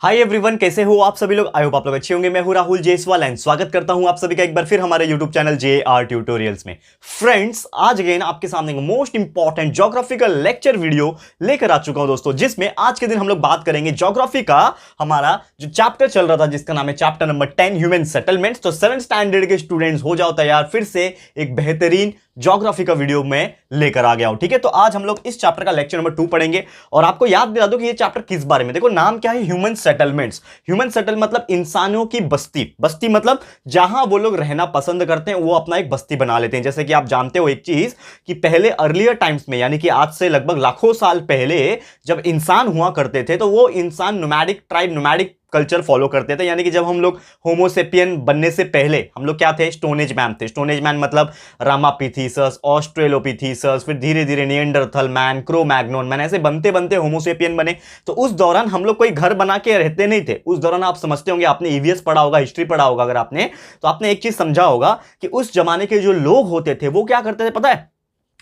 Hi everyone, कैसे हो आप सभी लोग। आई होप आप लोग अच्छे होंगे। मैं हूं राहुल जेसवाल एंड स्वागत करता हूं आप सभी का एक बार फिर हमारे यूट्यूब चैनल JR ट्यूटोरियल्स में। फ्रेंड्स, आज अगेन आपके सामने most important geographical lecture video लेकर आ चुका हूं दोस्तों, जिसमें आज के दिन हम लोग बात करेंगे ज्योग्राफी का हमारा जो चैप्टर चल रहा था, जिसका नाम है चैप्टर नंबर 10 ह्यूमन सेटलमेंट्स। तो 7th स्टैंडर्ड के स्टूडेंट्स हो जाओ तैयार, फिर से एक बेहतरीन ज्योग्राफी का वीडियो में लेकर आ गया हूं। ठीक है, तो आज हम लोग इस चैप्टर का लेक्चर नंबर 2 पढ़ेंगे और आपको याद दिला दो कि ये चैप्टर किस बारे में। देखो, नाम क्या है, ह्यूमन सेटलमेंट्स। ह्यूमन सेटल मतलब इंसानों की बस्ती। बस्ती मतलब जहां वो लोग रहना पसंद करते हैं, वो अपना एक बस्ती बना लेते हैं। जैसे कि आप जानते हो एक चीज कि पहले अर्लियर टाइम्स में, यानी कि आज से लगभग लाखों साल पहले जब इंसान हुआ करते थे, तो वो इंसान nomadic tribe, nomadic culture follow करते थे। यानी कि जब हम लोग होमोसेपियन बनने से पहले हम लोग क्या थे, स्टोनेज मैन थे। स्टोनेज मैन मतलब रामापिथेसस, ऑस्ट्रेलोपिथेसस, फिर धीरे धीरे निएंडरथल मैन, क्रो मैग्नोन मैन, ऐसे बनते बनते होमोसेपियन बने। तो उस दौरान हम लोग कोई घर बना के रहते नहीं थे। उस दौरान आप समझते होंगे, आपने ईवीएस पढ़ा होगा, हिस्ट्री पढ़ा होगा अगर आपने, तो आपने एक चीज समझा होगा कि उस जमाने के जो लोग होते थे वो क्या करते थे पता है,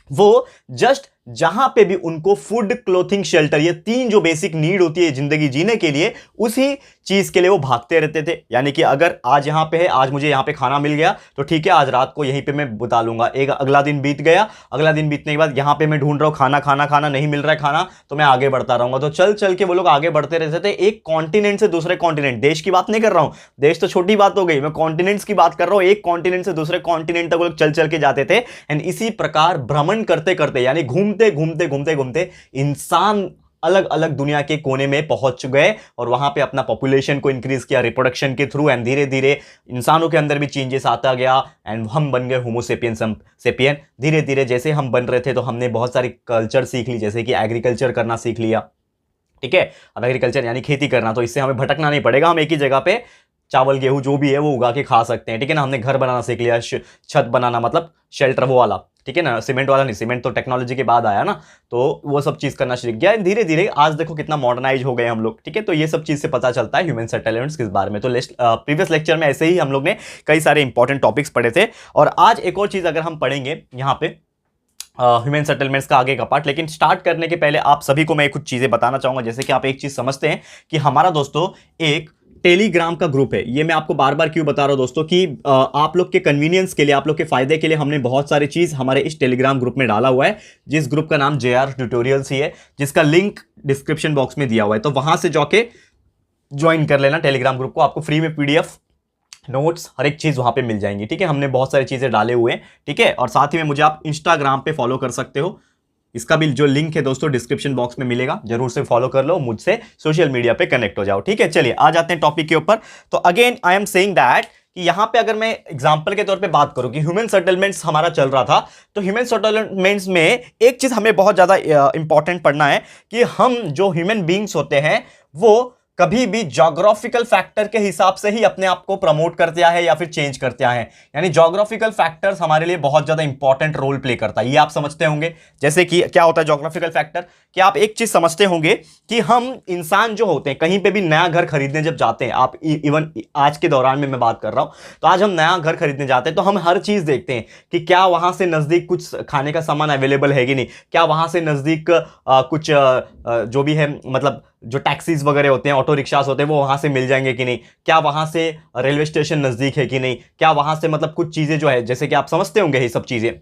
वो जस्ट जहां पे भी उनको फूड, क्लोथिंग, शेल्टर, ये तीन जो बेसिक नीड होती है जिंदगी जीने के लिए, उसी चीज के लिए वो भागते रहते थे। यानी कि अगर आज यहां पे है, आज मुझे यहां पे खाना मिल गया तो ठीक है, आज रात को यहीं पे मैं बिता लूंगा। एक अगला दिन बीत गया, अगला दिन बीतने के बाद यहां पे मैं ढूंढ रहा हूं खाना नहीं मिल रहा है खाना, तो मैं आगे बढ़ता रहूंगा। तो चल चल के वो लोग आगे बढ़ते रहते थे, एक कॉन्टिनेंट से दूसरे कॉन्टिनेंट। देश की बात नहीं कर रहा हूं, देश तो छोटी बात हो गई, मैं कॉन्टिनेंट्स की बात कर रहा हूं। एक कॉन्टिनेंट से दूसरे कॉन्टिनेंट तक वो लोग चल चल के जाते थे। एंड इसी प्रकार भ्रमण करते करते, यानी घूमते घूमते घूमते घूमते इंसान अलग अलग दुनिया के कोने में पहुंच गए और वहां पे अपना पॉपुलेशन को इंक्रीज किया रिप्रोडक्शन के थ्रू। एंड धीरे धीरे इंसानों के अंदर भी चेंजेस आता गया एंड हम बन गए होमोसेपियन सेपियन। धीरे धीरे जैसे हम बन रहे थे तो हमने बहुत सारी कल्चर सीख ली, जैसे कि एग्रीकल्चर करना सीख लिया। ठीक है, अब एग्रीकल्चर यानी खेती करना, तो इससे हमें भटकना नहीं पड़ेगा, हम एक ही जगह पे चावल गेहूं जो भी है वो उगा के खा सकते हैं। ठीक है ना, हमने घर बनाना सीख लिया, छत बनाना मतलब शेल्टर वो वाला, ठीक है ना, सीमेंट वाला नहीं, सीमेंट तो टेक्नोलॉजी के बाद आया ना, तो वो सब चीज करना सीख गया। धीरे धीरे आज देखो कितना मॉडर्नाइज हो गए हम लोग। ठीक है, तो ये सब चीज से पता चलता है ह्यूमन सेटलमेंट्स किस बारे में। तो प्रीवियस लेक्चर में ऐसे ही हम लोग ने कई सारे इंपॉर्टेंट टॉपिक्स पढ़े थे और आज एक और चीज अगर हम पढ़ेंगे यहाँ पे ह्यूमन सेटलमेंट्स का आगे का पार्ट। लेकिन स्टार्ट करने के पहले आप सभी को मैं कुछ चीजें बताना चाहूंगा। जैसे कि आप एक चीज समझते हैं कि हमारा दोस्तों एक टेलीग्राम का ग्रुप है। ये मैं आपको बार बार क्यों बता रहा हूं दोस्तों कि आप लोग के कन्वीनियंस के लिए, आप लोग के फायदे के लिए हमने बहुत सारी चीज हमारे इस टेलीग्राम ग्रुप में डाला हुआ है, जिस ग्रुप का नाम JR ट्यूटोरियल्स ही है, जिसका लिंक डिस्क्रिप्शन बॉक्स में दिया हुआ है। तो वहां से जाके ज्वाइन कर लेना टेलीग्राम ग्रुप को, आपको फ्री में PDF, नोट्स, हर एक चीज वहां पे मिल जाएंगी। ठीक है, हमने बहुत सारी चीजें डाले हुए हैं। ठीक है, और साथ ही में मुझे आप इंस्टाग्राम पे फॉलो कर सकते हो, इसका भी जो लिंक है दोस्तों डिस्क्रिप्शन बॉक्स में मिलेगा, जरूर से फॉलो कर लो, मुझसे सोशल मीडिया पे कनेक्ट हो जाओ। ठीक है, चलिए आ जाते हैं टॉपिक के ऊपर। तो again I am saying that कि यहां पे अगर मैं एग्जांपल के तौर पे बात करूं कि ह्यूमन सेटलमेंट्स हमारा चल रहा था, तो ह्यूमन सेटलमेंट्स में एक चीज हमें बहुत ज्यादा इंपॉर्टेंट पढ़ना है कि हम जो ह्यूमन बींग्स होते हैं वो कभी भी ज्योग्राफिकल फैक्टर के हिसाब से ही अपने आप को प्रमोट करते आए या फिर चेंज करते आए हैं। यानी ज्योग्राफिकल फैक्टर्स हमारे लिए बहुत ज्यादा इंपॉर्टेंट रोल प्ले करता है, ये आप समझते होंगे। जैसे कि क्या होता है ज्योग्राफिकल फैक्टर, कि आप एक चीज समझते होंगे कि हम इंसान जो होते हैं कहीं पे भी नया घर खरीदने जब जाते हैं, आप इवन आज के दौरान में मैं बात कर रहा हूं, तो आज हम नया घर खरीदने जाते हैं तो हम हर चीज देखते हैं कि क्या वहां से नजदीक कुछ खाने का सामान अवेलेबल है कि नहीं, क्या वहां से नजदीक कुछ जो भी है, मतलब जो टैक्सीज वगैरह होते हैं, ऑटो रिक्शास होते हैं, वो वहां से मिल जाएंगे कि नहीं, क्या वहां से रेलवे स्टेशन नजदीक है कि नहीं, क्या वहां से मतलब कुछ चीजें जो है, जैसे कि आप समझते होंगे ये सब चीजें,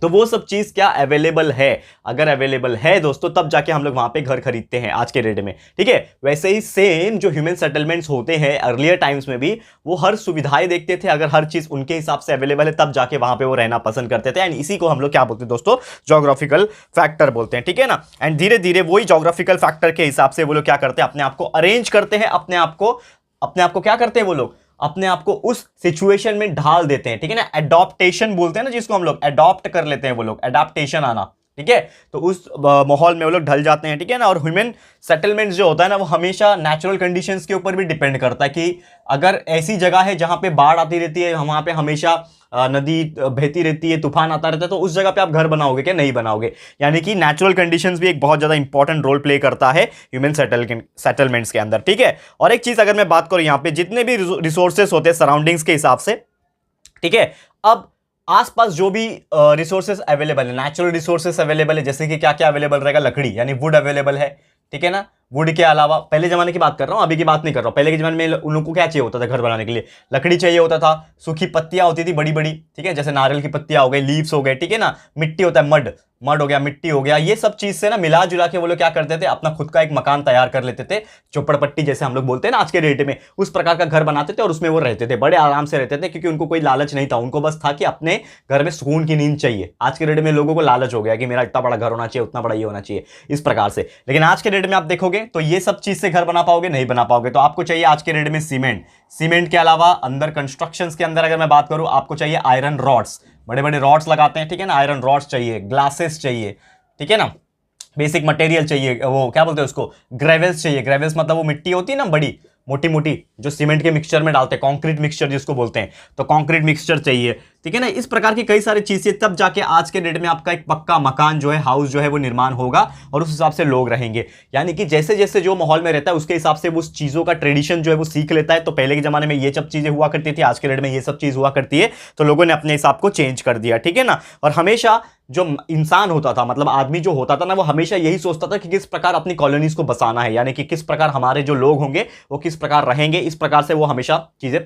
तो वो सब चीज क्या अवेलेबल है। अगर अवेलेबल है दोस्तों तब जाके हम लोग वहां पे घर खरीदते हैं आज के डेट में। ठीक है, वैसे ही सेम जो ह्यूमन सेटलमेंट्स होते हैं अर्लियर टाइम्स में भी वो हर सुविधाएं देखते थे, अगर हर चीज उनके हिसाब से अवेलेबल है तब जाके वहां पे वो रहना पसंद करते थे। एंड इसी को हम लोग क्या बोलते हैं दोस्तों, ज्योग्राफिकल फैक्टर बोलते हैं। ठीक है ना, एंड धीरे धीरे वही ज्योग्राफिकल फैक्टर के हिसाब से वो लोग क्या करते हैं, अपने आप को अरेंज करते हैं, अपने आप को क्या करते हैं वो लोग, अपने आप को उस सिचुएशन में ढाल देते हैं। ठीक है ना, एडॉप्टेशन बोलते हैं ना जिसको, हम लोग एडॉप्ट कर लेते हैं, वो लोग एडाप्टेशन आना। ठीक है, तो उस माहौल में वो लोग ढल जाते हैं। ठीक है ना, और ह्यूमन सेटलमेंट्स जो होता है ना, वो हमेशा नेचुरल कंडीशंस के ऊपर भी डिपेंड करता है कि अगर ऐसी जगह है जहां पे बाढ़ आती रहती है, वहां पे हमेशा नदी बहती रहती है, तूफान आता रहता है, तो उस जगह पे आप घर बनाओगे क्या, नहीं बनाओगे। यानी कि नेचुरल कंडीशंस भी एक बहुत ज्यादा इंपॉर्टेंट रोल प्ले करता है ह्यूमन सेटलमेंट्स के अंदर। ठीक है, और एक चीज अगर मैं बात करूं, यहाँ पे जितने भी रिसोर्सेस होते हैं सराउंडिंग्स के हिसाब से, ठीक है, अब आसपास जो भी रिसोर्सेस अवेलेबल है, नेचुरल रिसोर्सेस अवेलेबल है, जैसे कि क्या क्या अवेलेबल रहेगा, लकड़ी यानी वुड अवेलेबल है। ठीक है ना, वुड के अलावा, पहले जमाने की बात कर रहा हूँ, अभी की बात नहीं कर रहा हूँ। पहले के जमाने में उन लोगों को क्या चाहिए होता था घर बनाने के लिए? लकड़ी चाहिए होता था, सूखी पत्तियां होती थी बड़ी बड़ी, ठीक है, जैसे नारियल की पत्तियां हो गई, लीव्स हो गए, ठीक है ना, मिट्टी होता है, मड मड हो गया, मिट्टी हो गया, ये सब चीज से ना मिला जुला के वो लोग क्या करते थे, अपना खुद का एक मकान तैयार कर लेते थे, चौपड़पट्टी जैसे हम लोग बोलते हैं ना आज के डेट में, उस प्रकार का घर बनाते थे और उसमें वो रहते थे, बड़े आराम से रहते थे, क्योंकि उनको कोई लालच नहीं था, उनको बस था कि अपने घर में सुकून की नींद चाहिए। आज के डेट में लोगों को लालच हो गया कि मेरा इतना बड़ा घर होना चाहिए, उतना बड़ा ये होना चाहिए, इस प्रकार से। लेकिन आज के डेट में आप देखोगे तो ये सब चीज से घर बना पाओगे? नहीं बना पाओगे। तो आपको चाहिए आज के डेट में सीमेंट, सीमेंट के अलावा अंदर कंस्ट्रक्शन के अंदर अगर मैं बात करूं, आपको चाहिए आयरन रॉड्स, बड़े बड़े रॉड्स लगाते हैं, ठीक है ना, आयरन रॉड्स चाहिए, ग्लासेस चाहिए, ठीक है ना, बेसिक मटेरियल चाहिए, वो क्या बोलते हैं उसको, ग्रेवल्स चाहिए। ग्रेवल्स मतलब वो मिट्टी होती है ना बड़ी मोटी मोटी, जो सीमेंट के मिक्सचर में डालते हैं, कंक्रीट मिक्सचर जिसको बोलते हैं, तो कंक्रीट मिक्सचर चाहिए, ठीक है ना। इस प्रकार की कई सारी चीजें, तब जाके आज के डेट में आपका एक पक्का मकान जो है, हाउस जो है वो निर्माण होगा और उस हिसाब से लोग रहेंगे। यानी कि जैसे जैसे जो माहौल में रहता है उसके हिसाब से वो उस चीजों का ट्रेडिशन जो है वो सीख लेता है। तो पहले के जमाने में ये सब चीजें हुआ करती थी, आज के डेट में ये सब चीज हुआ करती है, तो लोगों ने अपने हिसाब को चेंज कर दिया, ठीक है ना। और हमेशा जो इंसान होता था, मतलब आदमी जो होता था ना, वो हमेशा यही सोचता था कि किस प्रकार अपनी कॉलोनीज को बसाना है, यानी कि किस प्रकार हमारे जो लोग होंगे वो किस प्रकार रहेंगे, इस प्रकार से वो हमेशा चीजें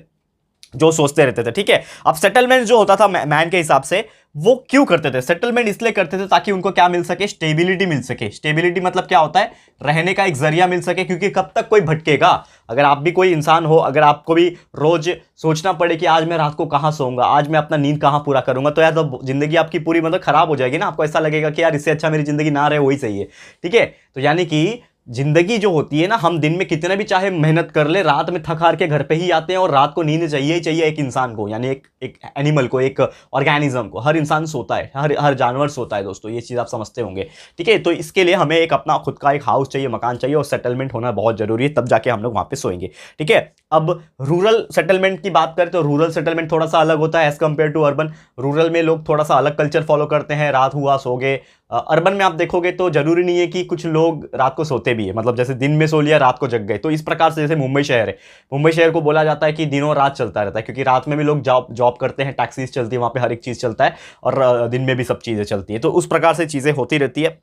जो सोचते रहते थे, ठीक है। अब सेटलमेंट जो होता था मैन के हिसाब से, वो क्यों करते थे? सेटलमेंट इसलिए करते थे ताकि उनको क्या मिल सके, स्टेबिलिटी मिल सके। स्टेबिलिटी मतलब क्या होता है? रहने का एक जरिया मिल सके, क्योंकि कब तक कोई भटकेगा। अगर आप भी कोई इंसान हो, अगर आपको भी रोज सोचना पड़े कि आज मैं रात को कहां सोऊंगा, आज मैं अपना नींद कहां पूरा करूंगा, तो यार तो जिंदगी आपकी पूरी मतलब खराब हो जाएगी ना। आपको ऐसा लगेगा कि यार इससे अच्छा मेरी जिंदगी ना रहे, वही सही है, ठीक है। तो यानी कि जिंदगी जो होती है ना, हम दिन में कितना भी चाहे मेहनत कर ले, रात में थक हार के घर पे ही आते हैं, और रात को नींद चाहिए ही चाहिए एक इंसान को, यानी एक एनिमल को, एक ऑर्गेनिज्म को। हर इंसान सोता है, हर जानवर सोता है दोस्तों, ये चीज़ आप समझते होंगे, ठीक है। तो इसके लिए हमें एक अपना खुद का एक हाउस चाहिए, मकान चाहिए, और सेटलमेंट होना बहुत जरूरी है, तब जाके हम लोग वहाँ पे सोएंगे, ठीक है। अब रूरल सेटलमेंट की बात करें तो रूरल सेटलमेंट थोड़ा सा अलग होता है as compare to urban. Rural में लोग थोड़ा सा अलग कल्चर फॉलो करते हैं, रात हुआ सो गए। अर्बन में आप देखोगे तो जरूरी नहीं है कि कुछ लोग रात को सोते भी है, मतलब जैसे दिन में सो लिया रात को जग गए। तो इस प्रकार से, जैसे मुंबई शहर है, मुंबई शहर को बोला जाता है कि दिनों रात चलता रहता है, क्योंकि रात में भी लोग जॉब करते हैं, टैक्सीज चलती है वहाँ पे, हर एक चीज़ चलता है, और दिन में भी सब चीज़ें चलती है। तो उस प्रकार से चीज़ें होती रहती है,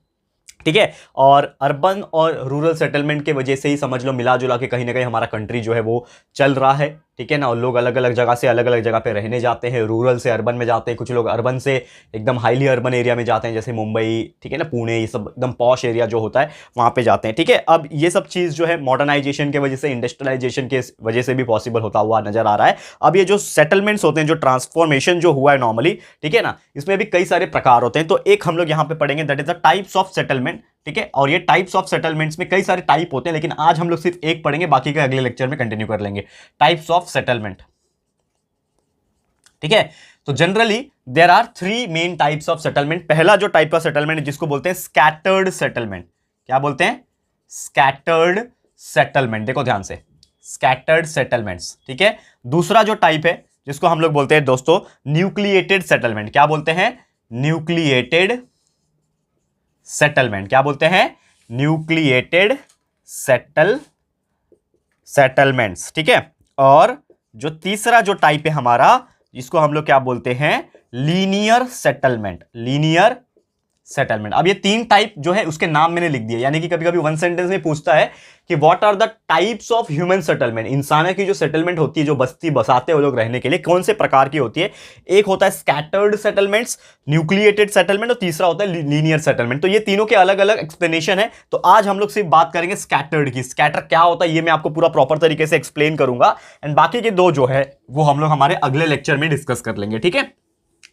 ठीक है। और अर्बन और रूरल सेटलमेंट के वजह से ही समझ लो मिला जुला के कहीं ना कहीं हमारा कंट्री जो है वो चल रहा है, ठीक है ना। और लोग अलग अलग जगह से अलग अलग जगह पे रहने जाते हैं, रूरल से अर्बन में जाते हैं, कुछ लोग अर्बन से एकदम हाईली अर्बन एरिया में जाते हैं, जैसे मुंबई, ठीक है ना, पुणे, ये सब एकदम पॉश एरिया जो होता है वहाँ पे जाते हैं, ठीक है। अब ये सब चीज़ जो है मॉडर्नाइजेशन के वजह से, इंडस्ट्रियलाइजेशन के वजह से भी पॉसिबल होता हुआ नजर आ रहा है। अब ये जो सेटलमेंट्स होते हैं, जो ट्रांसफॉर्मेशन जो हुआ है नॉर्मली, ठीक है ना, इसमें भी कई सारे प्रकार होते हैं। तो एक हम लोग यहाँ पे पढ़ेंगे, that is the types of settlement, ठीक है। और ये टाइप्स ऑफ सेटलमेंट्स में कई सारे टाइप होते हैं, लेकिन आज हम लोग सिर्फ एक पढ़ेंगे, बाकी का अगले लेक्चर में कंटिन्यू कर लेंगे। टाइप्स ऑफ सेटलमेंट, ठीक है। तो generally there are 3 main types of settlement. पहला जो टाइप ऑफ सेटलमेंट जिसको बोलते हैं स्कैटर्ड सेटलमेंट। क्या बोलते हैं? Scattered settlement. देखो ध्यान से, स्कैटर्ड सेटलमेंट्स, ठीक है। दूसरा जो टाइप है जिसको हम लोग बोलते हैं दोस्तों न्यूक्लिएटेड सेटलमेंट। क्या बोलते हैं? Nucleated settlement. क्या बोलते हैं? न्यूक्लिएटेड सेटलमेंट्स, ठीक है। और जो तीसरा जो टाइप है हमारा, जिसको हम लोग क्या बोलते हैं? Linear settlement. Linear settlement. अब ये 3 टाइप जो है उसके नाम मैंने लिख दिए, यानी कि कभी कभी वन सेंटेंस में पूछता है कि what are the types of human settlement. इंसानों की जो सेटलमेंट होती है, जो बस्ती बसाते हैं वो लोग रहने के लिए, कौन से प्रकार की होती है? एक होता है स्कैटर्ड सेटलमेंट्स, न्यूक्लिएटेड सेटलमेंट, और तीसरा होता है लीनियर सेटलमेंट। तो ये तीनों के अलग अलग एक्सप्लेनेशन है। तो आज हम लोग सिर्फ बात करेंगे स्कैटर्ड की। स्कैटर क्या होता है ये मैं आपको पूरा प्रॉपर तरीके से एक्सप्लेन करूंगा, एंड बाकी के 2 जो है वो हम लोग हमारे अगले लेक्चर में डिस्कस कर लेंगे, ठीक है।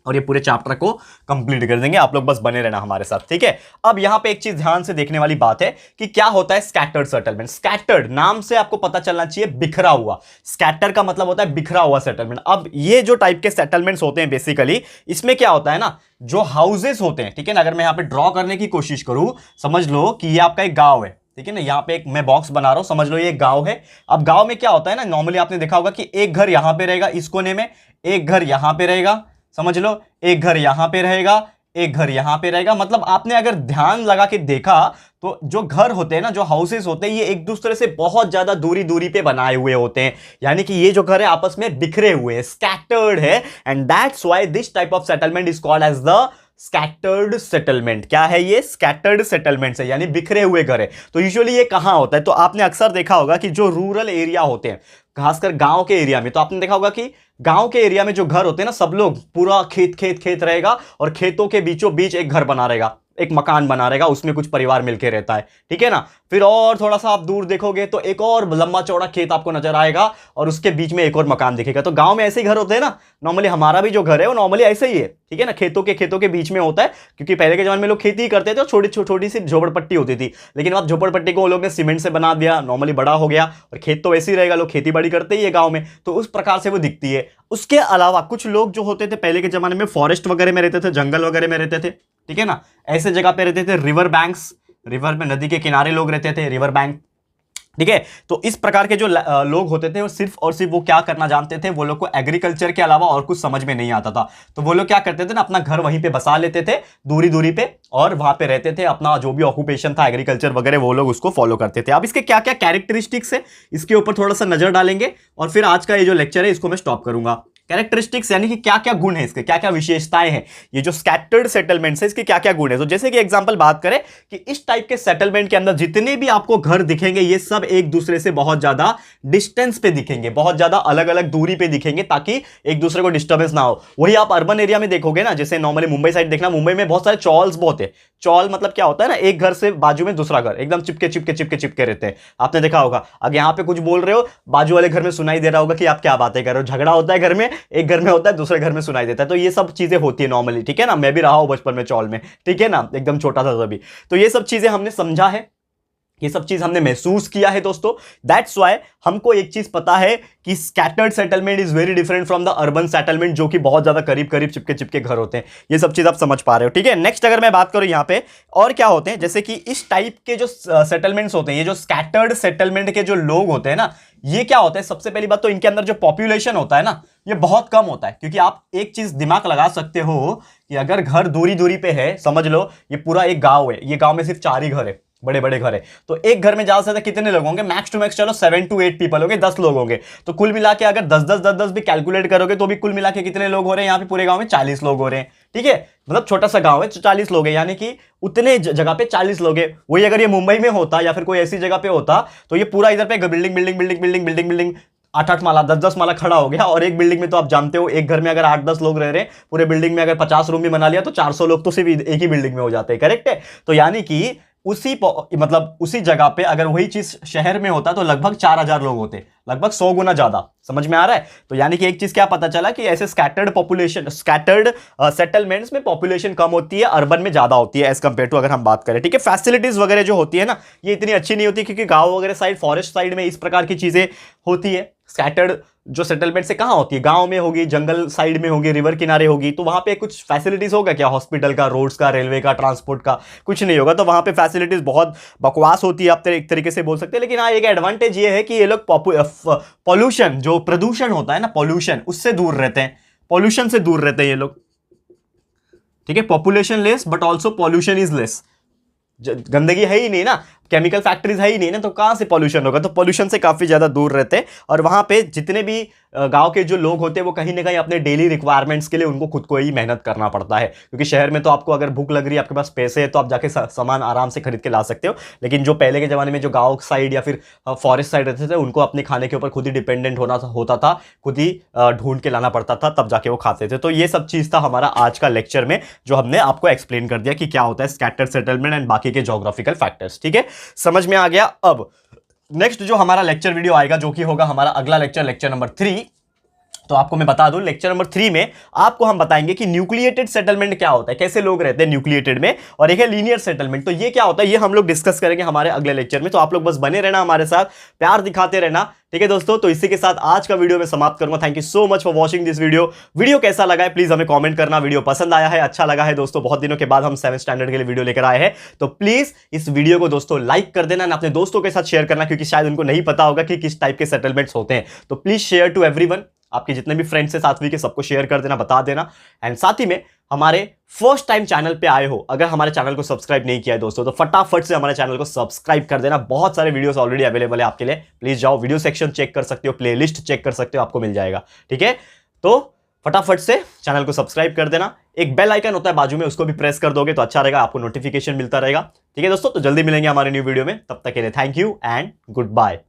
और ये पूरे चैप्टर को कंप्लीट कर देंगे, आप लोग बस बने रहना हमारे साथ, ठीक है। अब यहां पे एक चीज ध्यान से देखने वाली बात है कि क्या होता है स्कैटर्ड सेटलमेंट। स्कैटर्ड नाम से आपको पता चलना चाहिए बिखरा हुआ। स्कैटर का मतलब होता है बिखरा हुआ सेटलमेंट। अब ये जो टाइप के सेटलमेंट्स होते हैं बेसिकली, इसमें क्या होता है ना, जो हाउसेस होते हैं, ठीक है ना, अगर मैं यहां पे ड्रॉ करने की कोशिश करूं, समझ लो कि ये आपका एक गांव है, ठीक है ना, यहां पे एक मैं बॉक्स बना रहा हूं, समझ लो ये गांव है। अब गांव में क्या होता है ना, नॉर्मली आपने देखा होगा कि एक घर यहां पे रहेगा इस कोने में, एक घर यहां पे रहेगा, समझ लो एक घर यहां पे रहेगा, एक घर यहां पे रहेगा। मतलब आपने अगर ध्यान लगा के देखा तो जो घर होते हैं ना, जो हाउसेस होते हैं, ये एक दूसरे से बहुत ज्यादा दूरी दूरी पे बनाए हुए होते हैं, यानी कि ये जो घर है आपस में बिखरे हुए हैं, स्कैटर्ड है। And that's why this type of settlement is called as the scattered settlement. क्या है ये? स्कैटर्ड सेटलमेंट है, यानी बिखरे हुए घर है। तो यूजुअली ये कहां होता है? तो आपने अक्सर देखा होगा कि जो रूरल एरिया होते हैं, खासकर गांव के एरिया में, तो आपने देखा होगा कि गांव के एरिया में जो घर होते हैं ना, सब लोग पूरा खेत खेत खेत रहेगा और खेतों के बीचों बीच एक घर बना रहेगा, एक मकान बना रहेगा, उसमें कुछ परिवार मिलकर रहता है, ठीक है ना। फिर और थोड़ा सा आप दूर देखोगे तो एक और लंबा चौड़ा खेत आपको नजर आएगा और उसके बीच में एक और मकान दिखेगा। तो गांव में ऐसे ही घर होते हैं ना नॉर्मली, हमारा भी जो घर है वो नॉर्मली ऐसे ही है, ठीक है ना, खेतों के बीच में होता है, क्योंकि पहले के जमाने में लोग खेती ही करते थे और छोटी सी झोपड़पट्टी होती थी। लेकिन अब झोपड़पट्टी को वो लोग ने सीमेंट से बना दिया, नॉर्मली बड़ा हो गया, और खेत तो वैसे ही रहेगा, लोग खेती बाड़ी करते ही है गाँव में, तो उस प्रकार से वो दिखती है। उसके अलावा कुछ लोग जो होते थे पहले के जमाने में फॉरेस्ट वगैरह में रहते थे, जंगल वगैरह में रहते थे, ठीक है ना, ऐसे जगह पे रहते थे। रिवर बैंक्स, रिवर में, नदी के किनारे लोग रहते थे, रिवर बैंक, ठीक है। तो इस प्रकार के जो लोग होते थे वो सिर्फ और सिर्फ वो क्या करना जानते थे, वो लोग को एग्रीकल्चर के अलावा और कुछ समझ में नहीं आता था। तो वो लोग क्या करते थे ना, अपना घर वहीं पे बसा लेते थे दूरी दूरी पे, और वहां पे रहते थे, अपना जो भी ऑक्यूपेशन था एग्रीकल्चर वगैरह वो लोग उसको फॉलो करते थे। अब इसके क्या क्या कैरेक्टरिस्टिक्स है इसके ऊपर थोड़ा सा नजर डालेंगे, और फिर आज का ये जो लेक्चर है इसको मैं स्टॉप करूंगा। कैरेक्टरिस्टिक्स यानी कि क्या क्या गुण है इसके, क्या क्या विशेषताएं हैं, ये जो स्कैटर्ड सेटलमेंट्स है इसके क्या क्या गुण है। तो जैसे कि एग्जांपल बात करें कि इस टाइप के सेटलमेंट के अंदर जितने भी आपको घर दिखेंगे ये सब एक दूसरे से बहुत ज्यादा डिस्टेंस पे दिखेंगे, बहुत ज्यादा अलग अलग दूरी पे दिखेंगे, ताकि एक दूसरे को डिस्टर्बेंस ना हो। वही आप अर्बन एरिया में देखोगे ना, जैसे नॉर्मली मुंबई साइड देखना, मुंबई में बहुत सारे चॉल्स बहुत है। चॉल मतलब क्या होता है ना, एक घर से बाजू में दूसरा घर एकदम चिपके चिपके चिपके चिपके रहते हैं, आपने देखा होगा। अगर यहाँ पे कुछ बोल रहे हो, बाजू वाले घर में सुनाई दे रहा होगा कि आप क्या बातें कर रहे हो, झगड़ा होता है घर में, एक घर में होता है दूसरे घर में सुनाई देता है। तो ये सब चीजें होती है नॉर्मली, ठीक है ना, मैं भी रहा हूं बचपन में चौल में, ठीक है ना, एकदम छोटा था तभी। तो ये सब चीजें हमने समझा है, ये सब चीज हमने महसूस किया है दोस्तों। दैट्स व्हाई हमको एक चीज पता है कि scattered settlement is very different from the urban settlement, जो कि बहुत ज्यादा करीब करीब चिपके चिपके घर होते हैं। ये सब चीज आप समझ पा रहे हो, ठीक है। नेक्स्ट अगर मैं बात करूं यहाँ पे और क्या होते हैं, जैसे कि इस टाइप के जो सेटलमेंट्स होते हैं, ये जो स्कैटर्ड सेटलमेंट के जो लोग होते हैं ना, ये क्या होता है, सबसे पहली बात तो इनके अंदर जो पॉपुलेशन होता है ना, ये बहुत कम होता है। क्योंकि आप एक चीज दिमाग लगा सकते हो कि अगर घर दूरी दूरी पे है, समझ लो ये पूरा एक गांव है, ये गांव में सिर्फ 4 ही घर है, बड़े बड़े घर है, तो एक घर में ज्यादा से ज्यादा कितने लोग होंगे, मैक्स टू मैक्स चलो 7 to 8 पीपल होंगे, 10 लोग होंगे। तो कुल मिला के अगर 10 भी कैलकुलेट करोगे तो भी कुल मिला के कितने लोग हो रहे हैं यहाँ पे पूरे गांव में, 40 लोग हो रहे हैं, ठीक है। मतलब छोटा सा गांव है, 40 लोग हैं, यानी कि उतने जगह पे 40 लोग हैं। वही अगर ये मुंबई में होता या फिर कोई ऐसी जगह पे होता तो ये पूरा इधर पे building building building building building building 8-8 माला 10-10 माला खड़ा हो गया। और एक बिल्डिंग में तो आप जानते हो एक घर में अगर 8-10 लोग रह रहे हैं, पूरे बिल्डिंग में अगर 50 रूम भी बना लिया तो 400 लोग तो सिर्फ एक ही बिल्डिंग में हो जाते हैं, करेक्ट है। तो यानी कि उसी जगह पे अगर वही चीज शहर में होता तो लगभग 4000 लोग होते, लगभग 100 गुना ज्यादा। समझ में आ रहा है। तो यानी कि एक चीज क्या पता चला कि ऐसे स्कैटर्ड सेटलमेंट्स में पॉपुलेशन कम होती है, अर्बन में ज्यादा होती है एज कंपेयर टू अगर हम बात करें, ठीक है। फैसिलिटीज वगैरह जो होती है ना, ये इतनी अच्छी नहीं होती, क्योंकि गांव वगैरह साइड, फॉरेस्ट साइड में इस प्रकार की चीजें होती है। स्कैटर्ड जो सेटलमेंट से कहां होती है, गांव में होगी, जंगल साइड में होगी, रिवर किनारे होगी, तो वहां पे कुछ फैसिलिटीज होगा क्या, हॉस्पिटल का, रोड्स का, रेलवे का, ट्रांसपोर्ट का, कुछ नहीं होगा। तो वहां पे फैसिलिटीज बहुत बकवास होती है, आप एक तरीके से बोल सकते हैं। लेकिन हाँ, एक एडवांटेज ये है कि ये लोग पॉल्यूशन, जो प्रदूषण होता है ना, पॉल्यूशन, उससे दूर रहते हैं, पॉल्यूशन से दूर रहते हैं ये लोग, ठीक है। Population less but also pollution is less, गंदगी है ही नहीं ना, केमिकल फैक्ट्रीज है ही नहीं ना, तो कहां से पॉल्यूशन होगा। तो पॉल्यूशन से काफी ज्यादा दूर रहते हैं। और वहां पे जितने भी गांव के जो लोग होते हैं वो कहीं ना कहीं अपने डेली रिक्वायरमेंट्स के लिए उनको खुद को ही मेहनत करना पड़ता है, क्योंकि शहर में तो आपको अगर भूख लग रही है, आपके पास पैसे है, तो आप जाके सामान आराम से खरीद के ला सकते हो। लेकिन जो पहले के जमाने में जो गाँव साइड या फिर फॉरेस्ट साइड रहते थे, उनको अपने खाने के ऊपर खुद ही डिपेंडेंट होता था, खुद ही ढूंढ के लाना पड़ता था, तब जाके वो खाते थे। तो ये सब चीज था हमारा आज का लेक्चर में, जो हमने आपको एक्सप्लेन कर दिया कि क्या होता है स्कैटर्ड सेटलमेंट एंड बाकी के ज्योग्राफिकल फैक्टर्स, ठीक है, समझ में आ गया। अब नेक्स्ट जो हमारा लेक्चर वीडियो आएगा, जो कि होगा हमारा अगला लेक्चर, लेक्चर नंबर 3, तो आपको मैं बता दूं लेक्चर नंबर 3 में आपको हम बताएंगे कि न्यूक्लिएटेड सेटलमेंट क्या होता है, कैसे लोग रहते हैं न्यूक्लिएटेड में, और एक है लीनियर सेटलमेंट। तो ये क्या होता है, ये हम लोग डिस्कस करेंगे हमारे अगले लेक्चर में। तो आप लोग बस बने रहना हमारे साथ, प्यार दिखाते रहना, ठीक है दोस्तों। तो इसी के साथ आज का वीडियो में समाप्त करूंगा। Thank you so much for watching this video कैसा लगा है प्लीज हमें कमेंट करना। वीडियो पसंद आया है, अच्छा लगा है दोस्तों, बहुत दिनों के बाद हम 7th स्टैंडर्ड के लिए वीडियो लेकर आए हैं, तो प्लीज इस वीडियो को दोस्तों लाइक कर देना, अपने दोस्तों के साथ शेयर करना, क्योंकि शायद उनको नहीं पता होगा कि किस टाइप के सेटलमेंट्स होते हैं। तो प्लीज शेयर टू एवरीवन, आपके जितने भी फ्रेंड्स हैं 7वीं के, सबको शेयर कर देना, बता देना। एंड साथ ही में हमारे फर्स्ट टाइम चैनल पे आए हो, अगर हमारे चैनल को सब्सक्राइब नहीं किया है दोस्तों, तो फटाफट से हमारे चैनल को सब्सक्राइब कर देना। बहुत सारे वीडियोस ऑलरेडी अवेलेबल है आपके लिए, प्लीज जाओ वीडियो सेक्शन चेक कर सकते हो, प्लेलिस्ट चेक कर सकते हो, आपको मिल जाएगा, ठीक है। तो फटाफट से चैनल को सब्सक्राइब कर देना। एक बेल आइकन होता है बाजू में, उसको भी प्रेस कर दोगे तो अच्छा रहेगा, आपको नोटिफिकेशन मिलता रहेगा। ठीक है दोस्तों, तो जल्दी मिलेंगे हमारे न्यू वीडियो में, तब तक के लिए thank you and good bye.